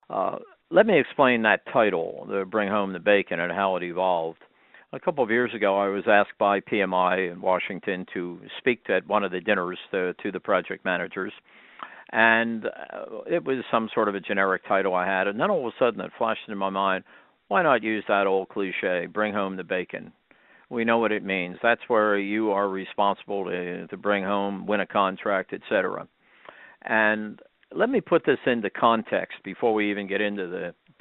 Let me explain that title, the Bring Home the Bacon, and how it evolved. A couple of years ago, I was asked by PMI in Washington to speak at one of the dinners to the project managers, and it was some sort of a generic title I had, and then all of a sudden it flashed into my mind, why not use that old cliche, bring home the bacon? We know what it means. That's where you are responsible to bring home, win a contract, etc. And let me put this into context before we even get into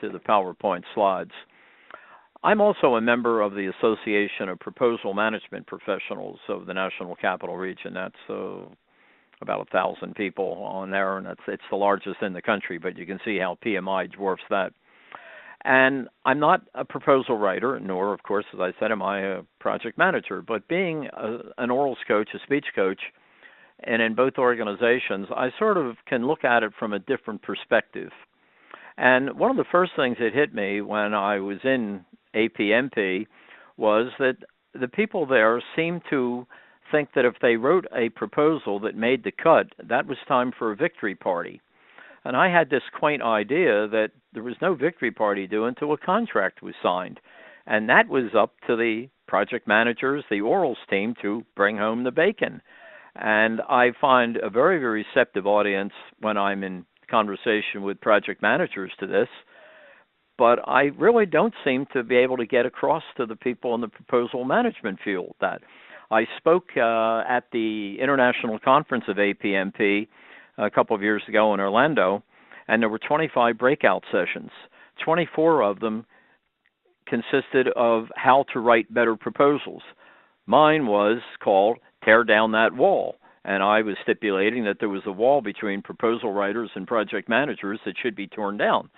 the PowerPoint slides. I'm also a member of the Association of Proposal Management Professionals of the National Capital Region. That's about 1,000 people on there, and it's the largest in the country, but you can see how PMI dwarfs that. And I'm not a proposal writer, nor, of course, as I said, am I a project manager. But being an orals coach, a speech coach, and in both organizations, I sort of can look at it from a different perspective. And one of the first things that hit me when I was in ITMPI was that the people there seemed to think that if they wrote a proposal that made the cut, that was time for a victory party. And I had this quaint idea that there was no victory party due until a contract was signed. And that was up to the project managers, the orals team, to bring home the bacon. And I find a very, very receptive audience when I'm in conversation with project managers to this. But I really don't seem to be able to get across to the people in the proposal management field that. I spoke at the International Conference of ITMPI a couple of years ago in Orlando, and there were 25 breakout sessions. 24 of them consisted of how to write better proposals. Mine was called Tear Down That Wall, and I was stipulating that there was a wall between proposal writers and project managers that should be torn down.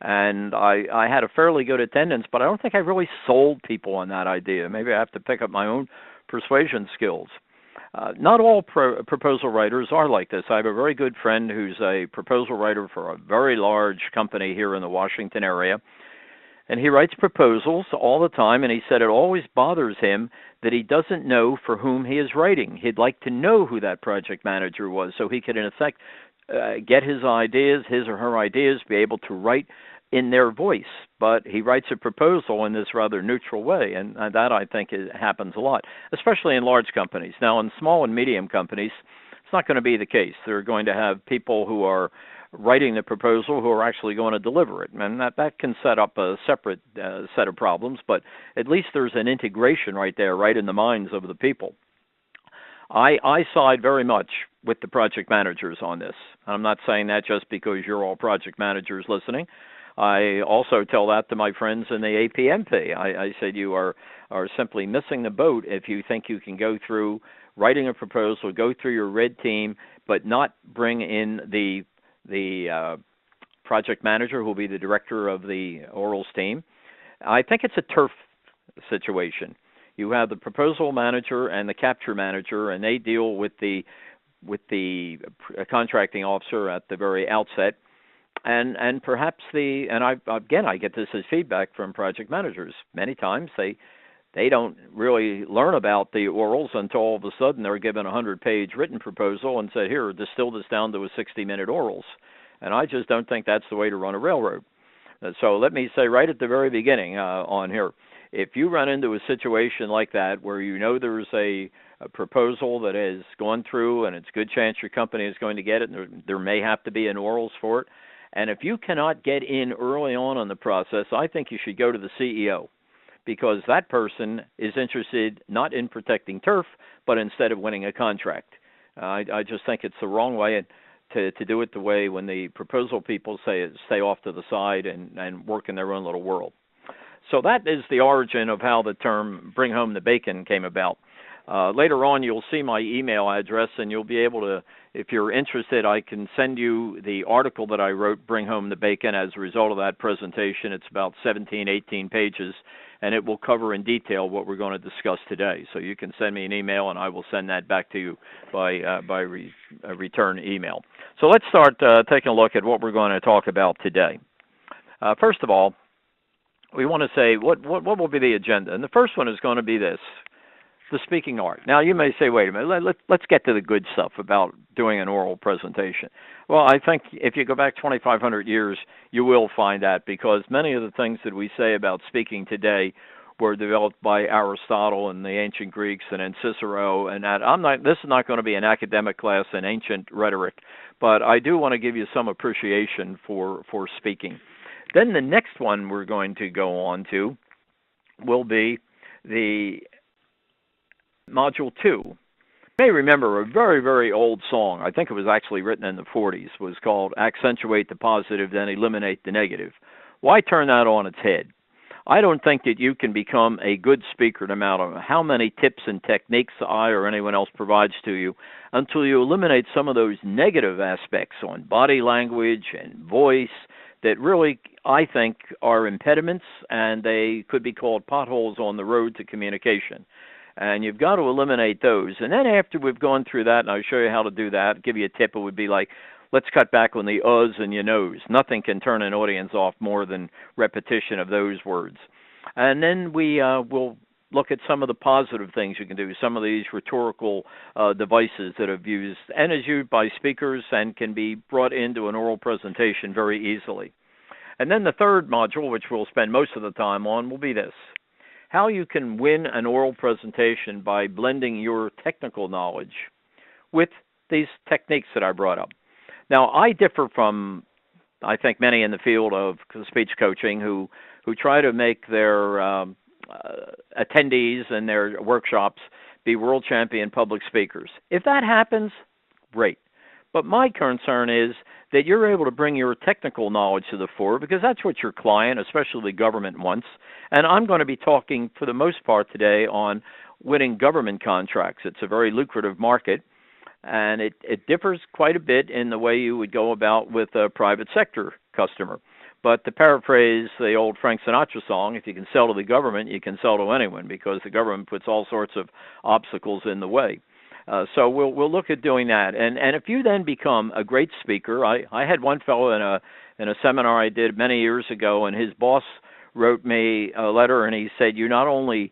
And I had a fairly good attendance, but I don't think I really sold people on that idea. Maybe I have to pick up my own persuasion skills. Not all proposal writers are like this. I have a very good friend who's a proposal writer for a very large company here in the Washington area, and he writes proposals all the time, and he said it always bothers him that he doesn't know for whom he is writing. He'd like to know who that project manager was so he could, in effect, get his ideas, his or her ideas, be able to write in their voice. But he writes a proposal in this rather neutral way, and that, I think, happens a lot, especially in large companies. Now, in small and medium companies, it's not going to be the case. They're going to have people who are writing the proposal who are actually going to deliver it, and that can set up a separate set of problems, but at least there's an integration right there, right in the minds of the people. I side very much with the project managers on this. I'm not saying that just because you're all project managers listening. I also tell that to my friends in the ITMPI. I said you are simply missing the boat if you think you can go through writing a proposal, go through your red team, but not bring in the project manager who will be the director of the orals team. I think it's a turf situation. You have the proposal manager and the capture manager, and they deal with the contracting officer at the very outset. And perhaps I get this as feedback from project managers. Many times they don't really learn about the orals until all of a sudden they're given a 100-page written proposal and say, here, distill this down to a 60-minute orals. And I just don't think that's the way to run a railroad. So let me say right at the very beginning on here, if you run into a situation like that where you know there's a proposal that has gone through and it's a good chance your company is going to get it, and there may have to be an orals for it, and if you cannot get in early on the process, I think you should go to the CEO, because that person is interested not in protecting turf, but instead of winning a contract. I just think it's the wrong way to do it the way when the proposal people say stay off to the side and work in their own little world. So that is the origin of how the term bring home the bacon came about. Later on, you'll see my email address, and you'll be able to, if you're interested, I can send you the article that I wrote, Bring Home the Bacon, as a result of that presentation. It's about 17, 18 pages, and it will cover in detail what we're going to discuss today. So you can send me an email, and I will send that back to you by return email. So let's start taking a look at what we're going to talk about today. First of all, we want to say what will be the agenda. And the first one is going to be this. the speaking art. Now, you may say, wait a minute, let's get to the good stuff about doing an oral presentation. Well, I think if you go back 2,500 years, you will find that, because many of the things that we say about speaking today were developed by Aristotle and the ancient Greeks and then Cicero, and that this is not going to be an academic class in ancient rhetoric, but I do want to give you some appreciation for speaking. Then the next one we're going to go on to will be the Module 2. You may remember a very, very old song. I think it was actually written in the 40s. Was called Accentuate the Positive, Then Eliminate the Negative. Why turn that on its head? I don't think that you can become a good speaker, no matter how many tips and techniques I or anyone else provides to you, until you eliminate some of those negative aspects on body language and voice that really, I think, are impediments, and they could be called potholes on the road to communication. And you've got to eliminate those. And then after we've gone through that, and I'll show you how to do that, give you a tip, it would be like, let's cut back on the uhs and your no's. Nothing can turn an audience off more than repetition of those words. And then we will look at some of the positive things you can do, some of these rhetorical devices that are used and is used by speakers and can be brought into an oral presentation very easily. And then the third module, which we'll spend most of the time on, will be this: how you can win an oral presentation by blending your technical knowledge with these techniques that I brought up. Now, I differ from, I think, many in the field of speech coaching who try to make their attendees and their workshops be world champion public speakers. If that happens, great. But my concern is that you're able to bring your technical knowledge to the fore, because that's what your client, especially the government, wants. And I'm going to be talking, for the most part today, on winning government contracts. It's a very lucrative market, and it differs quite a bit in the way you would go about with a private sector customer. But to paraphrase the old Frank Sinatra song, if you can sell to the government, you can sell to anyone, because the government puts all sorts of obstacles in the way. So we'll look at doing that. And if you then become a great speaker, I had one fellow in a seminar I did many years ago, and his boss wrote me a letter, and he said, you not only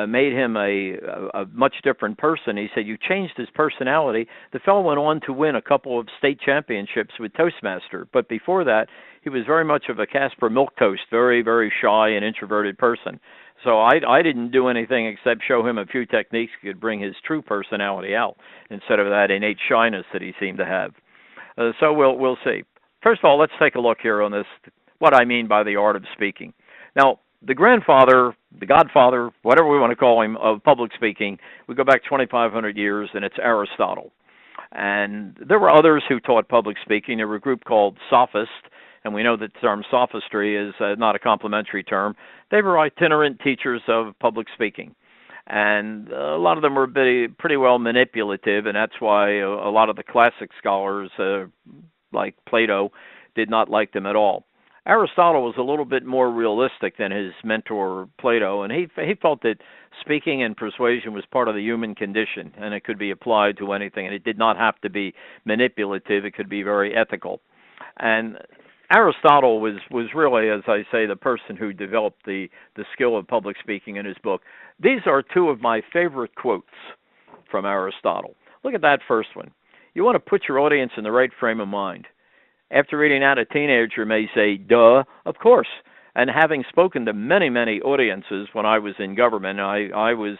made him a much different person, he said, you changed his personality. The fellow went on to win a couple of state championships with Toastmaster, but before that, he was very much of a Casper milquetoast, very, very shy and introverted person. So I didn't do anything except show him a few techniques that could bring his true personality out, instead of that innate shyness that he seemed to have. So we'll see. First of all, let's take a look here on this, what I mean by the art of speaking. Now, the grandfather, the godfather, whatever we want to call him, of public speaking, we go back 2,500 years, and it's Aristotle. And there were others who taught public speaking. There were a group called sophists, and we know that the term sophistry is not a complimentary term. They were itinerant teachers of public speaking. And a lot of them were pretty well manipulative, and that's why a lot of the classic scholars, like Plato, did not like them at all. Aristotle was a little bit more realistic than his mentor Plato, and he felt that speaking and persuasion was part of the human condition, and it could be applied to anything, and it did not have to be manipulative. It could be very ethical. And Aristotle was really, as I say, the person who developed the skill of public speaking in his book. These are two of my favorite quotes from Aristotle. Look at that first one. You want to put your audience in the right frame of mind. After reading that, a teenager may say, duh, of course. And having spoken to many, many audiences when I was in government, I was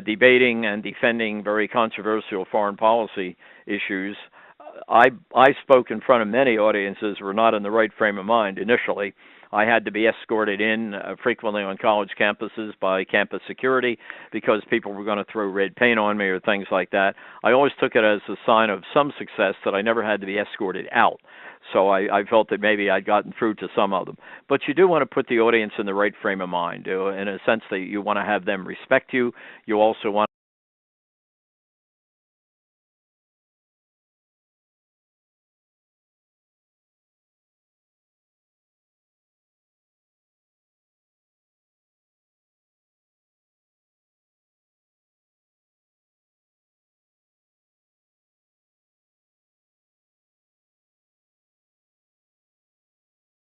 debating and defending very controversial foreign policy issues. I spoke in front of many audiences who were not in the right frame of mind initially. I had to be escorted in frequently on college campuses by campus security because people were going to throw red paint on me or things like that. I always took it as a sign of some success that I never had to be escorted out. So I felt that maybe I'd gotten through to some of them. But you do want to put the audience in the right frame of mind, in a sense that you want to have them respect you. You also want